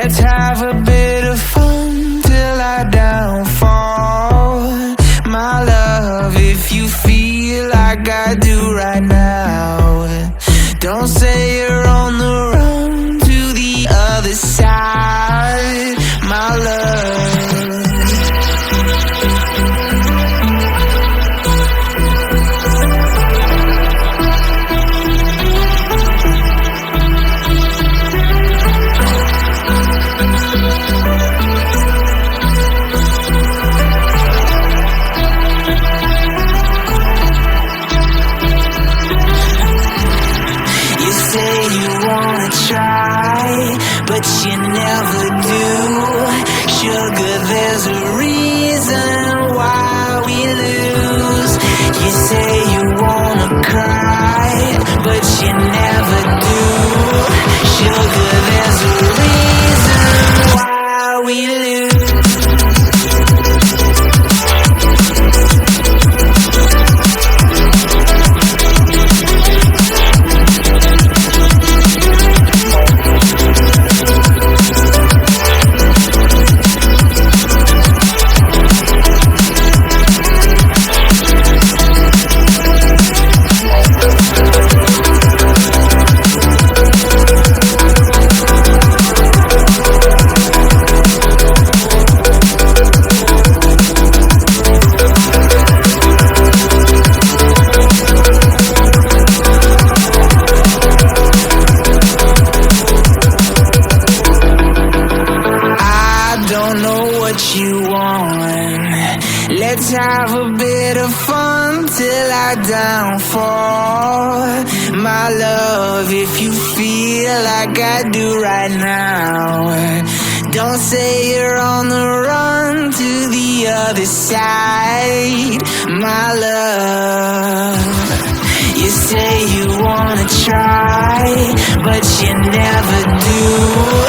Let's have a bit of fun till I downfall. My love, if you feel like I do right now, don't say you're on the run to the other side, my love. But you never do. Sugar, there's a reason why we lose. You say you wanna cry, but you never do. Sugar, there's a reason why we lose. You want. Let's have a bit of fun till I downfall, my love, if you feel like I do right now. Don't say you're on the run to the other side, my love. You say you wanna try, but you never do.